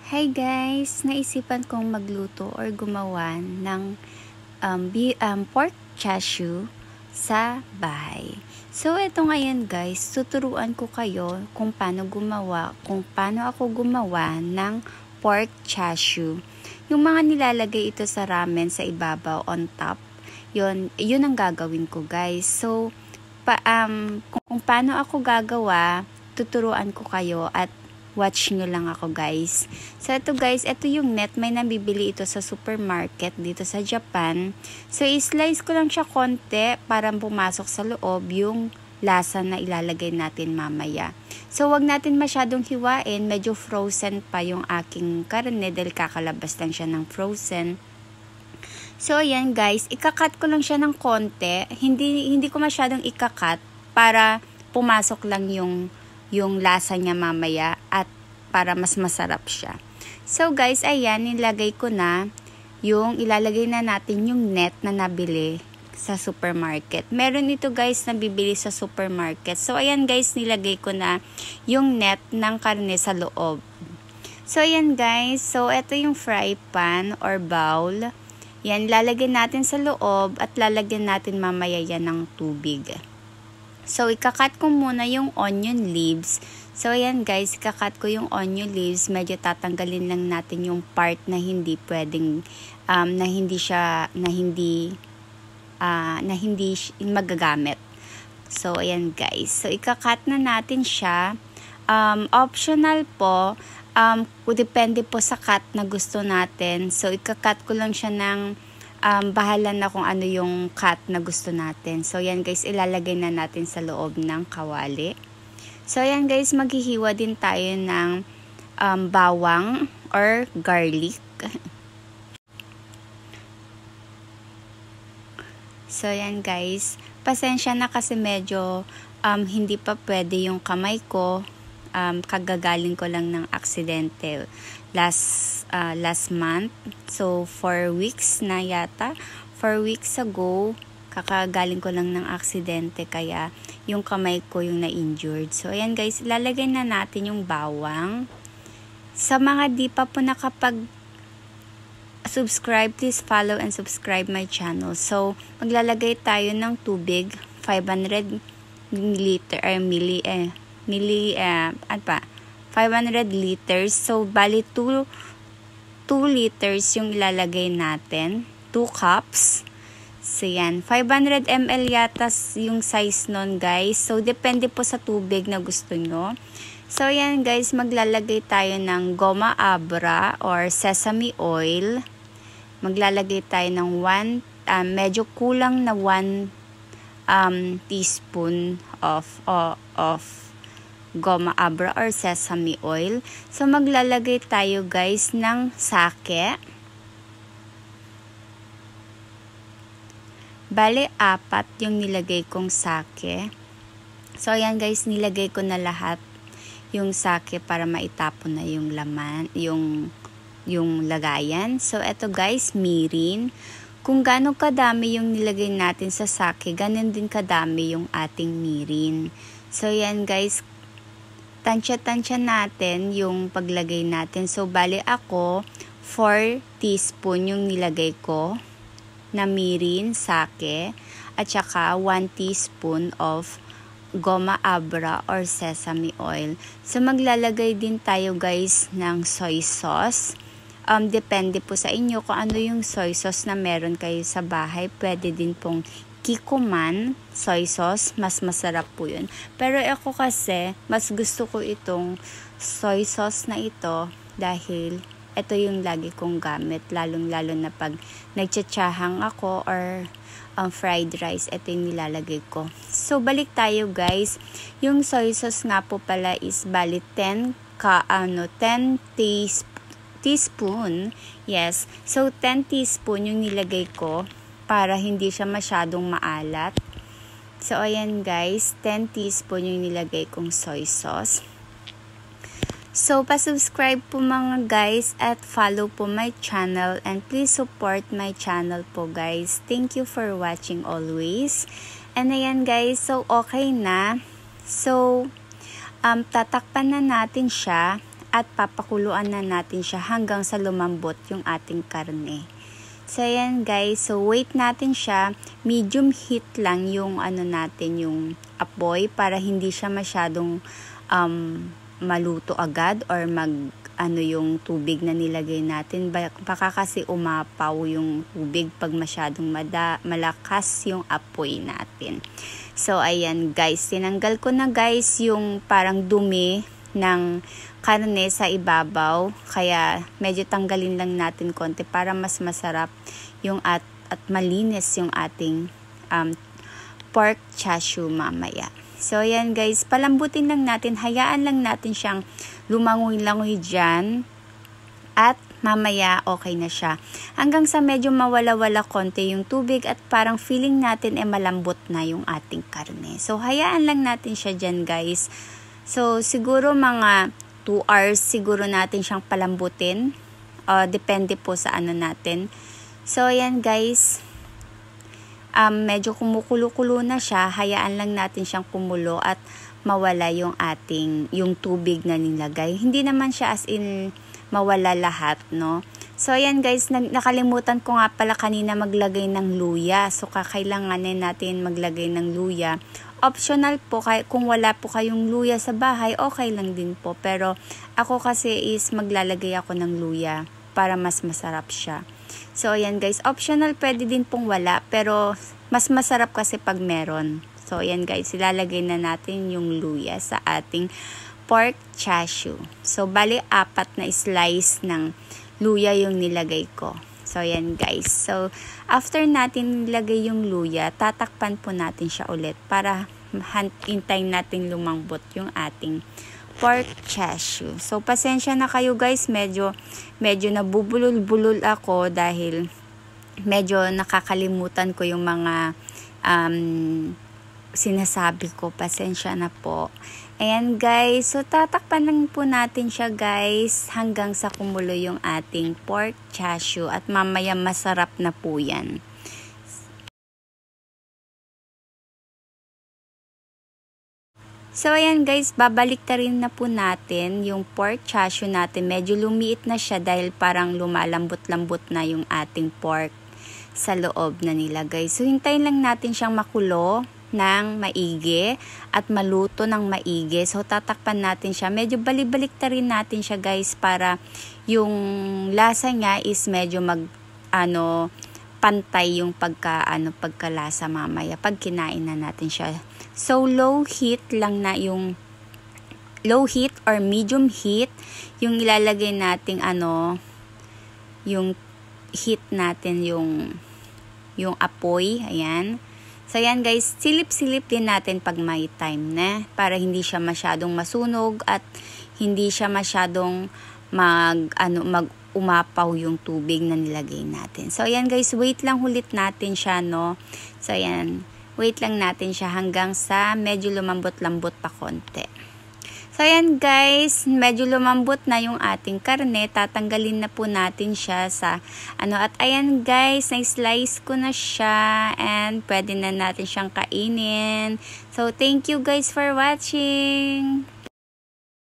Hi guys! Naisipan kong magluto or gumawa ng pork chashu sa bahay. So ito ngayon guys, tuturuan ko kayo kung paano ako gumawa ng pork chashu. Yung mga nilalagay ito sa ramen sa ibabaw on top, yun ang gagawin ko guys. So kung paano ako gagawa, tuturuan ko kayo at watch nyo lang ako guys. So ito guys, ito yung net. May nabibili ito sa supermarket dito sa Japan. So i-slice ko lang siya konti para pumasok sa loob yung lasa na ilalagay natin mamaya. So wag natin masyadong hiwain. Medyo frozen pa yung aking karne dahil kakalabas lang siya ng frozen. So ayan guys, ikakat ko lang siya ng konti. Hindi ko masyadong ikakat para pumasok lang yung lasa niya mamaya at para mas masarap siya. So guys, ayan, ilalagay na natin yung net na nabili sa supermarket. Meron ito guys na bibili sa supermarket. So ayan guys, nilagay ko na yung net ng karne sa loob. So ayan guys, so ito yung fry pan or bowl. Yan, lalagyan natin sa loob at lalagyan natin mamaya yan ng tubig. So, ikakat ko muna yung onion leaves. So, ayan guys, ikakat ko yung onion leaves. Medyo tatanggalin lang natin yung part na hindi pwedeng, na hindi magagamit. So, ayan guys. So, ikakat na natin siya. Optional po, depende po sa cut na gusto natin. So, ikakat ko lang siya ng bahala na kung ano yung cut na gusto natin. So, yan guys, ilalagay na natin sa loob ng kawali. So, yan guys, maghihiwa din tayo ng bawang or garlic. So, yan guys, pasensya na kasi medyo hindi pa pwede yung kamay ko. Kagagaling ko lang ng aksidente last month. So 4 weeks na yata. 4 weeks ago, kakagaling ko lang ng aksidente kaya yung kamay ko yung na-injured. So ayan guys, ilalagay na natin yung bawang. Sa mga di pa po subscribe, please follow and subscribe my channel. So maglalagay tayo ng tubig, 500 500 liters. So, bali 2 liters yung ilalagay natin. 2 cups. So, yan. 500 ml yata yung size nun, guys. So, depende po sa tubig na gusto nyo. So, yan, guys. Maglalagay tayo ng goma abra or sesame oil. Maglalagay tayo ng medyo kulang na 1 teaspoon of goma abra or sesame oil. So, maglalagay tayo guys ng sake. Bale, 4 yung nilagay kong sake. So, ayan guys, nilagay ko na lahat yung sake para maitapon na yung laman, yung lagayan. So, eto guys, mirin. Kung gaano kadami yung nilagay natin sa sake, ganun din kadami yung ating mirin. So, yan guys, tansya-tansya natin yung paglagay natin. So, bali ako, 4 teaspoon yung nilagay ko na mirin, sake, at saka 1 teaspoon of goma abra or sesame oil. So, maglalagay din tayo guys ng soy sauce. Depende po sa inyo kung ano yung soy sauce na meron kayo sa bahay. Pwede din pong Kikkoman soy sauce, mas masarap po yun. Pero ako kasi, mas gusto ko itong soy sauce na ito dahil ito yung lagi kong gamit. Lalong-lalo na pag nagtsatsahang ako or fried rice, ito yung nilalagay ko. So, balik tayo guys. Yung soy sauce nga po pala is bali 10 teaspoon. Yes. So, 10 teaspoon yung nilagay ko para hindi siya masyadong maalat. So, ayan guys, 10 teaspoon yung nilagay kong soy sauce. So, pa-subscribe po mga guys at follow po my channel and please support my channel po guys. Thank you for watching always. And ayan guys, so okay na. So, tatakpan na natin siya at papakuluan na natin siya hanggang sa lumambot yung ating karne. So ayan guys, so wait natin siya, medium heat lang yung natin, yung apoy, para hindi siya masyadong maluto agad or yung tubig na nilagay natin. Baka kasi umapaw yung tubig pag masyadong malakas yung apoy natin. So ayan guys, tinanggal ko na guys yung parang dumi ng karne sa ibabaw, kaya medyo tanggalin lang natin konti para mas masarap yung at malinis yung ating pork chashu mamaya. So ayan guys, palambutin lang natin, hayaan lang natin siyang lumangoy-langoy dyan at mamaya okay na siya. Hanggang sa medyo mawala-wala konti yung tubig at parang feeling natin malambot na yung ating karne. So hayaan lang natin siya dyan guys. So siguro mga 2 hours siguro natin siyang palambutin. Depende po sa natin. So ayan guys, medyo kumukulo-kulo na siya, hayaan lang natin siyang kumulo at mawala yung tubig na nilagay. Hindi naman siya as in mawala lahat, no? So ayan guys, nakalimutan ko nga pala kanina maglagay ng luya. So kakailanganin natin maglagay ng luya. Optional po, kung wala po kayong luya sa bahay, okay lang din po. Pero ako kasi is maglalagay ako ng luya para mas masarap siya. So ayan guys, optional, pwede din pong wala, pero mas masarap kasi pag meron. So ayan guys, ilalagay na natin yung luya sa ating pork chashu. So bali 4 na slice ng luya yung nilagay ko. So ayan guys, so after natin nilagay yung luya, tatakpan po natin siya ulit para hintayin natin lumambot yung ating pork chashu. So pasensya na kayo guys, medyo nabubulol-bulol ako dahil medyo nakakalimutan ko yung mga sinasabi ko. Pasensya na po. Ayan guys, so tatakpan lang po natin siya guys hanggang sa kumulo yung ating pork chashu at mamaya masarap na po yan. So ayan guys, babalik na rin na po natin yung pork chashu natin. Medyo lumiit na siya dahil parang lumalambot-lambot na yung ating pork sa loob na nilagay. So hintayin lang natin siyang makulo ng maigi at maluto ng maigi. So tatakpan natin siya. Medyo balibalik na rin natin siya guys para yung lasa niya is medyo pantay yung pagkalasa mamaya pag kinain na natin siya. So low heat lang na yung low heat or medium heat yung ilalagay nating yung heat natin, yung apoy. Ayan. So ayan guys, silip-silip din natin pag may time na para hindi siya masyadong masunog at hindi siya masyadong umapaw yung tubig na nilagay natin. So ayan guys, wait lang ulit natin siya, no. So ayan, wait lang natin siya hanggang sa medyo lumambot-lambot pa konti. So ayan guys, medyo lumambot na yung ating karne. Tatanggalin na po natin siya sa at ayan guys, na-slice ko na siya and pwede na natin siyang kainin. So thank you guys for watching.